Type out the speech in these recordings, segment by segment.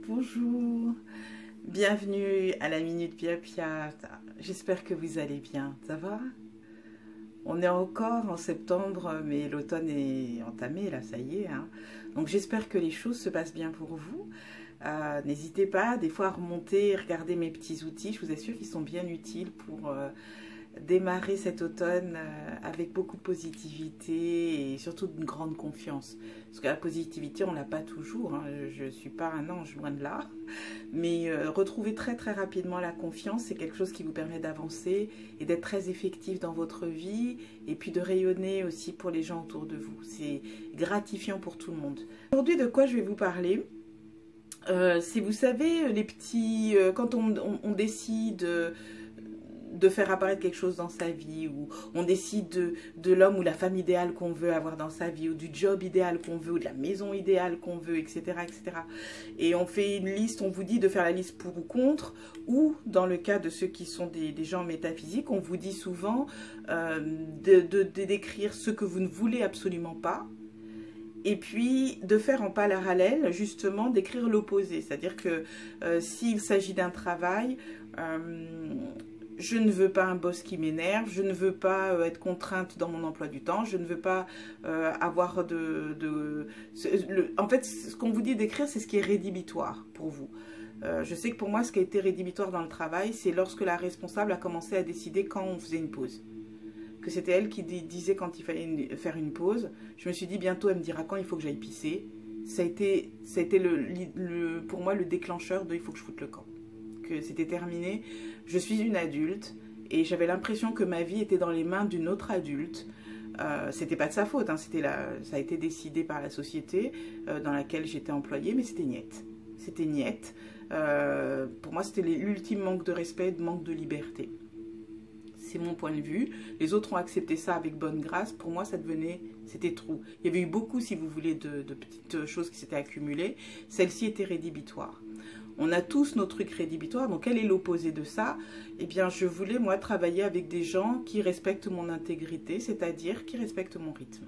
Bonjour, bienvenue à la Minute Pia Pia. J'espère que vous allez bien, ça va? On est encore en septembre, mais l'automne est entamé, là, ça y est, hein. Donc j'espère que les choses se passent bien pour vous. N'hésitez pas, des fois, à remonter, regarder mes petits outils. Je vous assure qu'ils sont bien utiles pour démarrer cet automne avec beaucoup de positivité et surtout d'une grande confiance. Parce que la positivité, on ne l'a pas toujours, hein. Je ne suis pas un ange, loin de là. Mais retrouver très très rapidement la confiance, c'est quelque chose qui vous permet d'avancer et d'être très effectif dans votre vie et puis de rayonner aussi pour les gens autour de vous. C'est gratifiant pour tout le monde. Aujourd'hui, de quoi je vais vous parler? C'est, vous savez, les petits... quand on décide... de faire apparaître quelque chose dans sa vie, ou on décide de l'homme ou la femme idéale qu'on veut avoir dans sa vie, ou du job idéal qu'on veut, ou de la maison idéale qu'on veut, etc., etc. Et on fait une liste, on vous dit de faire la liste pour ou contre, ou dans le cas de ceux qui sont des gens métaphysiques, on vous dit souvent de décrire ce que vous ne voulez absolument pas, et puis de faire en parallèle, justement, d'écrire l'opposé. C'est-à-dire que s'il s'agit d'un travail... je ne veux pas un boss qui m'énerve, je ne veux pas être contrainte dans mon emploi du temps, je ne veux pas avoir en fait, ce qu'on vous dit d'écrire, c'est ce qui est rédhibitoire pour vous. Je sais que pour moi, ce qui a été rédhibitoire dans le travail, c'est lorsque la responsable a commencé à décider quand on faisait une pause. Que c'était elle qui disait quand il fallait faire une pause. Je me suis dit, bientôt, elle me dira quand il faut que j'aille pisser. Ça a été pour moi le déclencheur de il faut que je foute le camp. Que c'était terminé. Je suis une adulte et j'avais l'impression que ma vie était dans les mains d'une autre adulte. C'était pas de sa faute, hein, ça a été décidé par la société dans laquelle j'étais employée, mais c'était niette. C'était niette. Pour moi, c'était l'ultime manque de respect, de manque de liberté. C'est mon point de vue. Les autres ont accepté ça avec bonne grâce. Pour moi, ça devenait... C'était trop. Il y avait eu beaucoup, si vous voulez, de petites choses qui s'étaient accumulées. Celle-ci était rédhibitoire. On a tous nos trucs rédhibitoires. Donc, quel est l'opposé de ça? Eh bien, je voulais, moi, travailler avec des gens qui respectent mon intégrité, c'est-à-dire qui respectent mon rythme.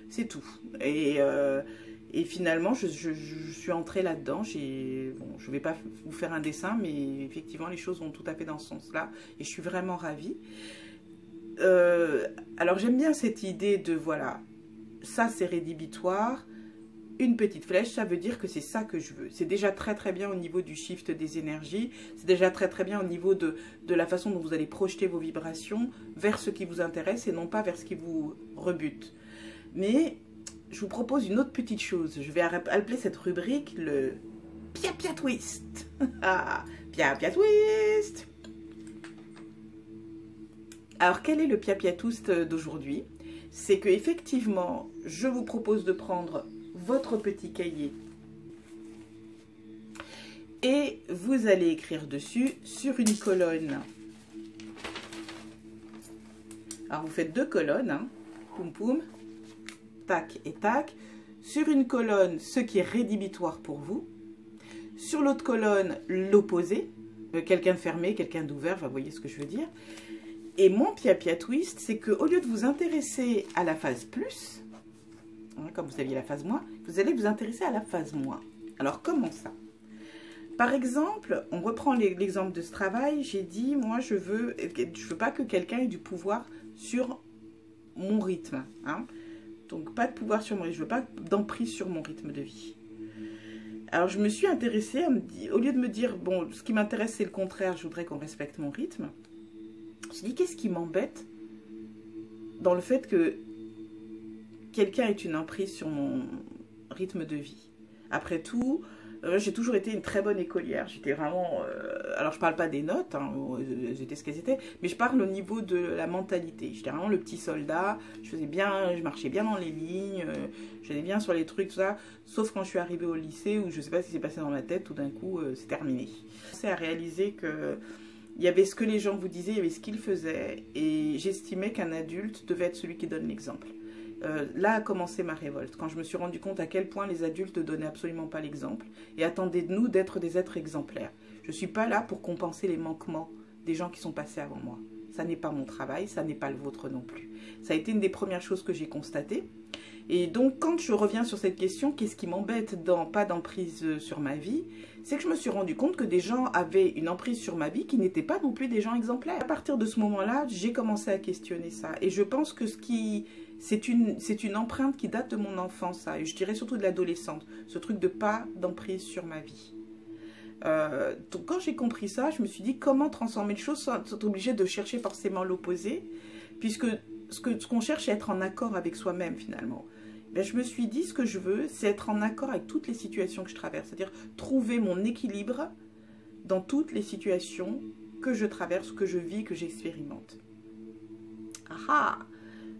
C'est tout. Et finalement, je suis entrée là-dedans. Bon, je ne vais pas vous faire un dessin, mais effectivement, les choses vont tout à fait dans ce sens-là. Et je suis vraiment ravie. Alors, j'aime bien cette idée de, voilà, ça c'est rédhibitoire. Une petite flèche, ça veut dire que c'est ça que je veux. C'est déjà très très bien au niveau du shift des énergies. C'est déjà très très bien au niveau de la façon dont vous allez projeter vos vibrations vers ce qui vous intéresse et non pas vers ce qui vous rebute. Mais je vous propose une autre petite chose. Je vais appeler cette rubrique le Pia Pia Twist. Ah, Pia Pia Twist. Alors, quel est le Pia Pia Twist d'aujourd'hui? C'est que effectivement, je vous propose de prendre votre petit cahier et vous allez écrire dessus sur une colonne. Alors, vous faites deux colonnes, hein, poum poum, tac et tac. Sur une colonne, ce qui est rédhibitoire pour vous. Sur l'autre colonne, l'opposé. Quelqu'un de fermé, quelqu'un d'ouvert, vous voyez ce que je veux dire. Et mon Pia Pia Twist, c'est qu'au lieu de vous intéresser à la phase plus, hein, comme vous aviez la phase moins, vous allez vous intéresser à la phase moins. Alors, comment ça? Par exemple, on reprend l'exemple de ce travail. J'ai dit, moi, je veux pas que quelqu'un ait du pouvoir sur mon rythme, hein. Donc, pas de pouvoir sur mon rythme. Je veux pas d'emprise sur mon rythme de vie. Alors, je me suis intéressée, au lieu de me dire, bon, ce qui m'intéresse, c'est le contraire, je voudrais qu'on respecte mon rythme. Je me suis dit, qu'est-ce qui m'embête dans le fait que quelqu'un ait une emprise sur mon rythme de vie? Après tout, j'ai toujours été une très bonne écolière. J'étais vraiment... alors, je parle pas des notes, hein, j'étais ce qu'elles étaient, mais je parle au niveau de la mentalité. J'étais vraiment le petit soldat. Je marchais bien dans les lignes, j'allais bien sur les trucs, tout ça. Sauf quand je suis arrivée au lycée, où je sais pas ce qui s'est passé dans ma tête, tout d'un coup, c'est terminé. J'ai à réaliser que... il y avait ce que les gens vous disaient, il y avait ce qu'ils faisaient, et j'estimais qu'un adulte devait être celui qui donne l'exemple. Là a commencé ma révolte, quand je me suis rendu compte à quel point les adultes ne donnaient absolument pas l'exemple et attendaient de nous d'être des êtres exemplaires. Je ne suis pas là pour compenser les manquements des gens qui sont passés avant moi. Ça n'est pas mon travail, ça n'est pas le vôtre non plus. Ça a été une des premières choses que j'ai constatées. Et donc, quand je reviens sur cette question, qu'est-ce qui m'embête dans pas d'emprise sur ma vie? C'est que je me suis rendu compte que des gens avaient une emprise sur ma vie qui n'étaient pas non plus des gens exemplaires. À partir de ce moment-là, j'ai commencé à questionner ça. Et je pense que c'est une empreinte qui date de mon enfance, ça. Et je dirais surtout de l'adolescente. Ce truc de pas d'emprise sur ma vie. Donc quand j'ai compris ça, je me suis dit comment transformer les choses sans être obligé de chercher forcément l'opposé. Puisque ce qu'on cherche, c'est être en accord avec soi-même finalement. Ben, je me suis dit, ce que je veux, c'est être en accord avec toutes les situations que je traverse. C'est-à-dire trouver mon équilibre dans toutes les situations que je traverse, que je vis, que j'expérimente. Ah!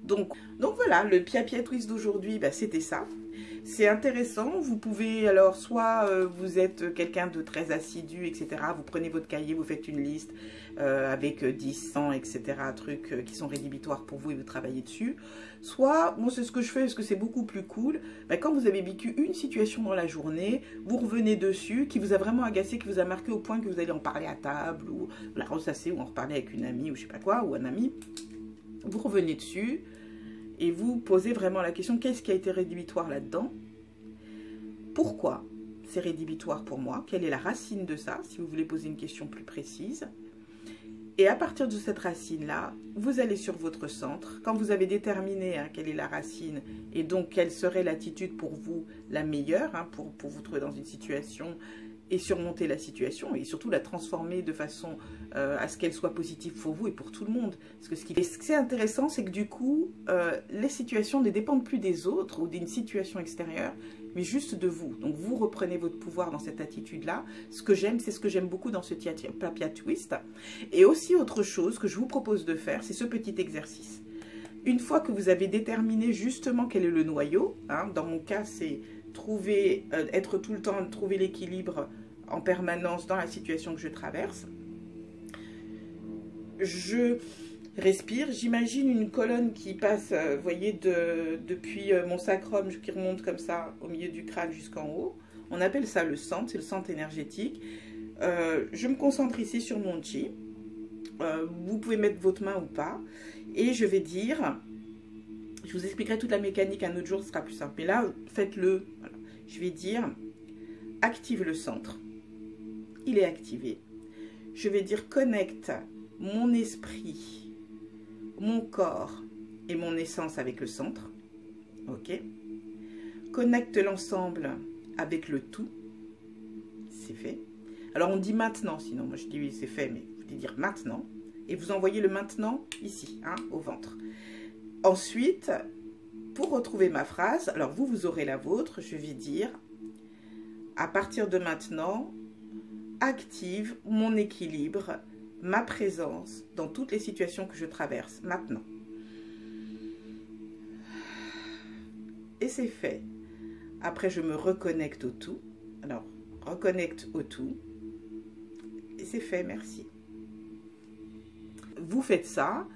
Donc voilà, le Pia Twist d'aujourd'hui, ben, c'était ça. C'est intéressant, vous pouvez alors soit vous êtes quelqu'un de très assidu, etc. Vous prenez votre cahier, vous faites une liste avec 10, 100, etc. trucs qui sont rédhibitoires pour vous et vous travaillez dessus. Soit, bon c'est ce que je fais parce que c'est beaucoup plus cool, ben, quand vous avez vécu une situation dans la journée, vous revenez dessus, qui vous a vraiment agacé, qui vous a marqué au point que vous allez en parler à table, ou la ressasser, ou en reparler avec une amie, ou je sais pas quoi, ou un ami. Vous revenez dessus. Et vous posez vraiment la question, qu'est-ce qui a été rédhibitoire là-dedans? Pourquoi c'est rédhibitoire pour moi? Quelle est la racine de ça, si vous voulez poser une question plus précise? Et à partir de cette racine-là, vous allez sur votre centre. Quand vous avez déterminé quelle est la racine et donc quelle serait l'attitude pour vous la meilleure, pour vous trouver dans une situation et surmonter la situation et surtout la transformer de façon à ce qu'elle soit positive pour vous et pour tout le monde. Parce que ce qui est intéressant, c'est que du coup, les situations ne dépendent plus des autres ou d'une situation extérieure, mais juste de vous. Donc vous reprenez votre pouvoir dans cette attitude-là. Ce que j'aime, c'est ce que j'aime beaucoup dans ce Pia Twist. Et aussi autre chose que je vous propose de faire, c'est ce petit exercice. Une fois que vous avez déterminé justement quel est le noyau, dans mon cas, c'est trouver, être tout le temps, trouver l'équilibre en permanence dans la situation que je traverse. Je respire, j'imagine une colonne qui passe, vous voyez, depuis mon sacrum, qui remonte comme ça au milieu du crâne jusqu'en haut. On appelle ça le centre, c'est le centre énergétique. Je me concentre ici sur mon chi. Vous pouvez mettre votre main ou pas. Et je vais dire, je vous expliquerai toute la mécanique un autre jour, ce sera plus simple. Mais là, faites-le. Voilà. Je vais dire, active le centre. Il est activé. Je vais dire, connecte mon esprit, mon corps et mon essence avec le centre. Ok. Connecte l'ensemble avec le tout. C'est fait. Alors on dit maintenant, sinon moi je dis oui c'est fait, mais vous devez dire maintenant. Et vous envoyez le maintenant ici, au ventre. Ensuite, pour retrouver ma phrase, alors vous aurez la vôtre, je vais dire, à partir de maintenant, active mon équilibre, ma présence dans toutes les situations que je traverse, maintenant. Et c'est fait. Après, je me reconnecte au tout. Alors, reconnecte au tout. Et c'est fait, merci. Vous faites ça.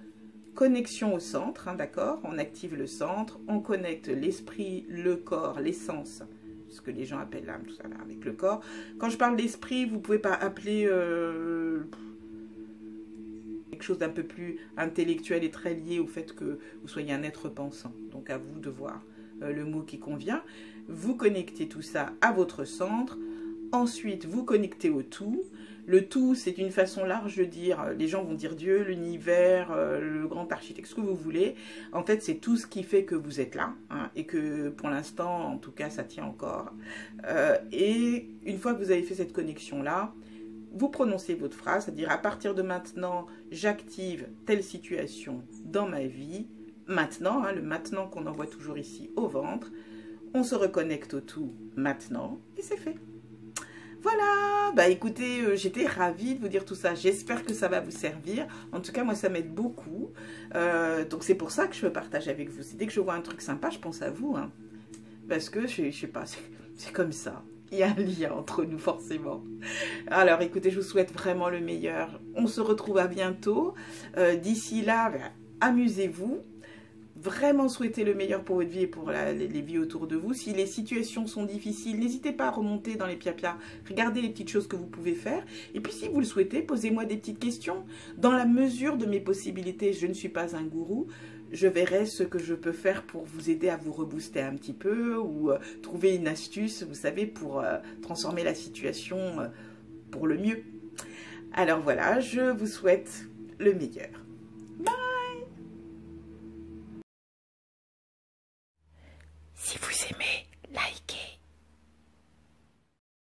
Connexion au centre, d'accord? On active le centre, on connecte l'esprit, le corps, l'essence, ce que les gens appellent l'âme, tout ça là, avec le corps. Quand je parle d'esprit, vous pouvez pas appeler quelque chose d'un peu plus intellectuel et très lié au fait que vous soyez un être pensant. Donc à vous de voir le mot qui convient. Vous connectez tout ça à votre centre. Ensuite, vous connectez au tout. Le tout, c'est une façon large de dire, les gens vont dire Dieu, l'univers, le grand architecte, ce que vous voulez. En fait, c'est tout ce qui fait que vous êtes là, et que pour l'instant, en tout cas, ça tient encore. Et une fois que vous avez fait cette connexion-là, vous prononcez votre phrase, c'est-à-dire à partir de maintenant, j'active telle situation dans ma vie. Maintenant, le maintenant qu'on envoie toujours ici au ventre, on se reconnecte au tout maintenant, et c'est fait. Voilà, bah écoutez, j'étais ravie de vous dire tout ça. J'espère que ça va vous servir. En tout cas, moi, ça m'aide beaucoup. Donc, c'est pour ça que je veux partager avec vous. Dès que je vois un truc sympa, je pense à vous. Parce que, je sais pas, c'est comme ça. Il y a un lien entre nous, forcément. Alors, écoutez, je vous souhaite vraiment le meilleur. On se retrouve à bientôt. D'ici là, bah, amusez-vous. Vraiment souhaitez le meilleur pour votre vie et pour les vies autour de vous. Si les situations sont difficiles, n'hésitez pas à remonter dans les Pia. Regardez les petites choses que vous pouvez faire. Et puis si vous le souhaitez, posez-moi des petites questions. Dans la mesure de mes possibilités, je ne suis pas un gourou. je verrai ce que je peux faire pour vous aider à vous rebooster un petit peu ou trouver une astuce, vous savez, pour transformer la situation pour le mieux. Alors voilà, je vous souhaite le meilleur.